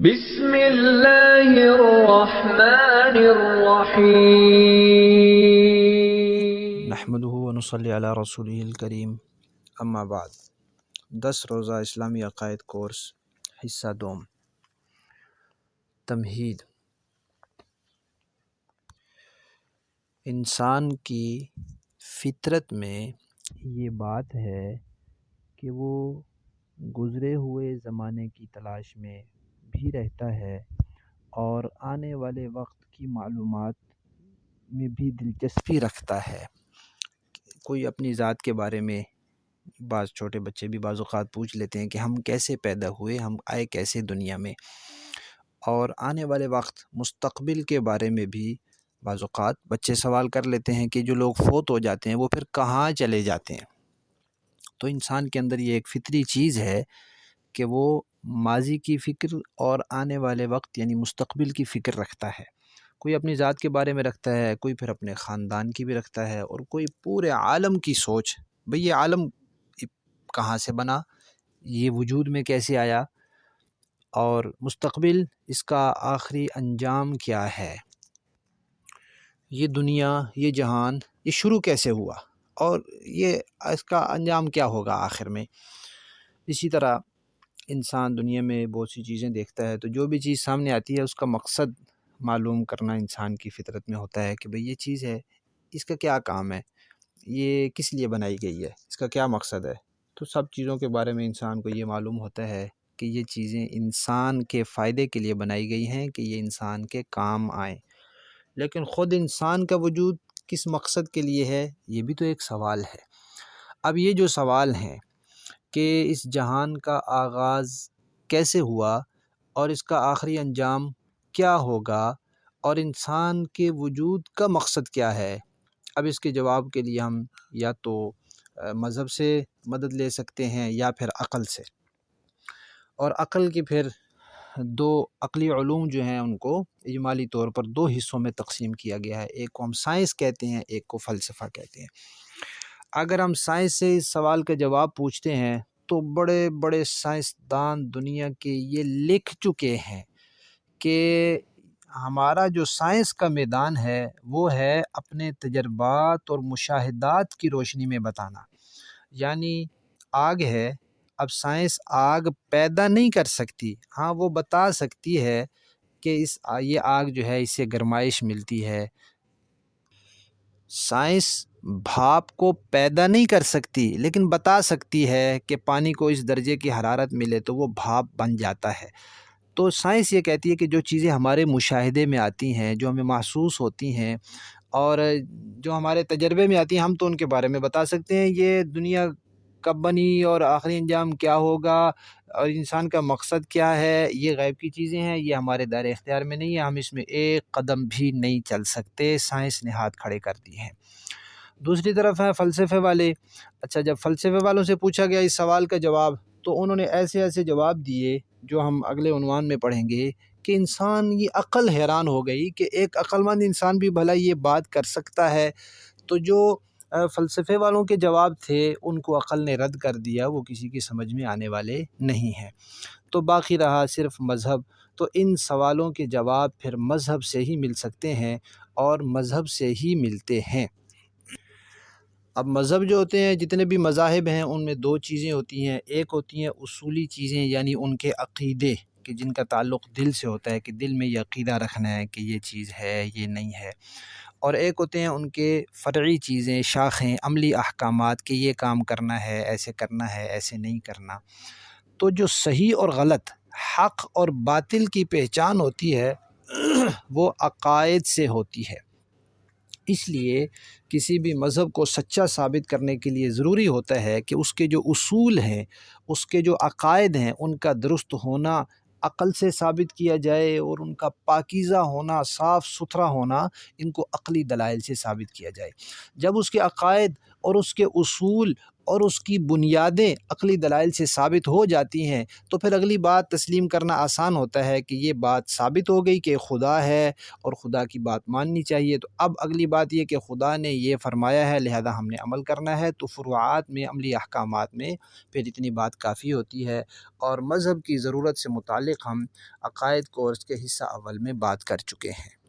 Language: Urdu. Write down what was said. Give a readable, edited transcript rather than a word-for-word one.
بسم اللہ الرحمن الرحیم۔ نحمده ونصلی علی رسولہ الکریم، اما بعد۔ 10 روزہ اسلامی عقائد کورس حصہ دوم، تمہید۔ انسان کی فطرت میں یہ بات ہے کہ وہ گزرے ہوئے زمانے کی تلاش میں بھی رہتا ہے اور آنے والے وقت کی معلومات میں بھی دلچسپی رکھتا ہے۔ کوئی اپنی ذات کے بارے میں، بعض چھوٹے بچے بھی بعض اوقات پوچھ لیتے ہیں کہ ہم کیسے پیدا ہوئے، ہم آئے کیسے دنیا میں، اور آنے والے وقت مستقبل کے بارے میں بھی بعض اوقات بچے سوال کر لیتے ہیں کہ جو لوگ فوت ہو جاتے ہیں وہ پھر کہاں چلے جاتے ہیں۔ تو انسان کے اندر یہ ایک فطری چیز ہے کہ وہ ماضی کی فکر اور آنے والے وقت یعنی مستقبل کی فکر رکھتا ہے۔ کوئی اپنی ذات کے بارے میں رکھتا ہے، کوئی پھر اپنے خاندان کی بھی رکھتا ہے، اور کوئی پورے عالم کی سوچ، بھئی یہ عالم کہاں سے بنا، یہ وجود میں کیسے آیا، اور مستقبل اس کا آخری انجام کیا ہے، یہ دنیا، یہ جہان، یہ شروع کیسے ہوا، اور یہ اس کا انجام کیا ہوگا آخر میں۔ اسی طرح انسان دنیا میں بہت سی چیزیں دیکھتا ہے، تو جو بھی چیز سامنے آتی ہے اس کا مقصد معلوم کرنا انسان کی فطرت میں ہوتا ہے کہ بھئی یہ چیز ہے، اس کا کیا کام ہے، یہ کس لیے بنائی گئی ہے، اس کا کیا مقصد ہے۔ تو سب چیزوں کے بارے میں انسان کو یہ معلوم ہوتا ہے کہ یہ چیزیں انسان کے فائدے کے لیے بنائی گئی ہیں کہ یہ انسان کے کام آئیں، لیکن خود انسان کا وجود کس مقصد کے لیے ہے، یہ بھی تو ایک سوال ہے۔ اب یہ جو سوال ہیں کہ اس جہان کا آغاز کیسے ہوا اور اس کا آخری انجام کیا ہوگا اور انسان کے وجود کا مقصد کیا ہے، اب اس کے جواب کے لیے ہم یا تو مذہب سے مدد لے سکتے ہیں یا پھر عقل سے، اور عقل کی پھر دو عقلی علوم جو ہیں ان کو اجمالی طور پر 2 حصوں میں تقسیم کیا گیا ہے، ایک کو ہم سائنس کہتے ہیں، ایک کو فلسفہ کہتے ہیں۔ اگر ہم سائنس سے اس سوال کا جواب پوچھتے ہیں تو بڑے بڑے سائنسدان دنیا کے یہ لکھ چکے ہیں کہ ہمارا جو سائنس کا میدان ہے وہ ہے اپنے تجربات اور مشاہدات کی روشنی میں بتانا۔ یعنی آگ ہے، اب سائنس آگ پیدا نہیں کر سکتی، ہاں وہ بتا سکتی ہے کہ یہ آگ جو ہے اس سے گرمائش ملتی ہے۔ سائنس بھاپ کو پیدا نہیں کر سکتی لیکن بتا سکتی ہے کہ پانی کو اس درجے کی حرارت ملے تو وہ بھاپ بن جاتا ہے۔ تو سائنس یہ کہتی ہے کہ جو چیزیں ہمارے مشاہدے میں آتی ہیں، جو ہمیں محسوس ہوتی ہیں اور جو ہمارے تجربے میں آتی ہیں، ہم تو ان کے بارے میں بتا سکتے ہیں یہ دنیا کب بنی اور آخری انجام کیا ہوگا اور انسان کا مقصد کیا ہے، یہ غیب کی چیزیں ہیں، یہ ہمارے دائرۂ اختیار میں نہیں ہے، ہم اس میں ایک قدم بھی نہیں چل سکتے، سائنس نے ہاتھ کھڑے کر دیے ہیں۔ دوسری طرف ہیں فلسفے والے۔ اچھا، جب فلسفے والوں سے پوچھا گیا اس سوال کا جواب تو انہوں نے ایسے ایسے جواب دیے جو ہم اگلے عنوان میں پڑھیں گے کہ انسان کی عقل حیران ہو گئی کہ ایک عقل مند انسان بھی بھلا یہ بات کر سکتا ہے۔ تو جو فلسفے والوں کے جواب تھے ان کو عقل نے رد کر دیا، وہ کسی کی سمجھ میں آنے والے نہیں ہیں۔ تو باقی رہا صرف مذہب۔ تو ان سوالوں کے جواب پھر مذہب سے ہی مل سکتے ہیں اور مذہب سے ہی ملتے ہیں۔ اب مذہب جو ہوتے ہیں، جتنے بھی مذاہب ہیں ان میں 2 چیزیں ہوتی ہیں، ایک ہوتی ہیں اصولی چیزیں یعنی ان کے عقیدے کہ جن کا تعلق دل سے ہوتا ہے کہ دل میں یہ عقیدہ رکھنا ہے کہ یہ چیز ہے، یہ نہیں ہے، اور ایک ہوتے ہیں ان کے فرعی چیزیں، شاخیں، عملی احکامات کہ یہ کام کرنا ہے، ایسے کرنا ہے، ایسے نہیں کرنا۔ تو جو صحیح اور غلط، حق اور باطل کی پہچان ہوتی ہے وہ عقائد سے ہوتی ہے۔ اس لیے کسی بھی مذہب کو سچا ثابت کرنے کے لیے ضروری ہوتا ہے کہ اس کے جو اصول ہیں، اس کے جو عقائد ہیں، ان کا درست ہونا عقل سے ثابت کیا جائے اور ان کا پاکیزہ ہونا، صاف ستھرا ہونا ان کو عقلی دلائل سے ثابت کیا جائے۔ جب اس کے عقائد اور اس کے اصول اور اس کی بنیادیں عقلی دلائل سے ثابت ہو جاتی ہیں تو پھر اگلی بات تسلیم کرنا آسان ہوتا ہے کہ یہ بات ثابت ہو گئی کہ خدا ہے اور خدا کی بات ماننی چاہیے۔ تو اب اگلی بات یہ کہ خدا نے یہ فرمایا ہے لہذا ہم نے عمل کرنا ہے، تو فروعات میں، عملی احکامات میں پھر اتنی بات کافی ہوتی ہے، اور مذہب کی ضرورت سے متعلق ہم عقائد کو اور اس کے حصہ اول میں بات کر چکے ہیں۔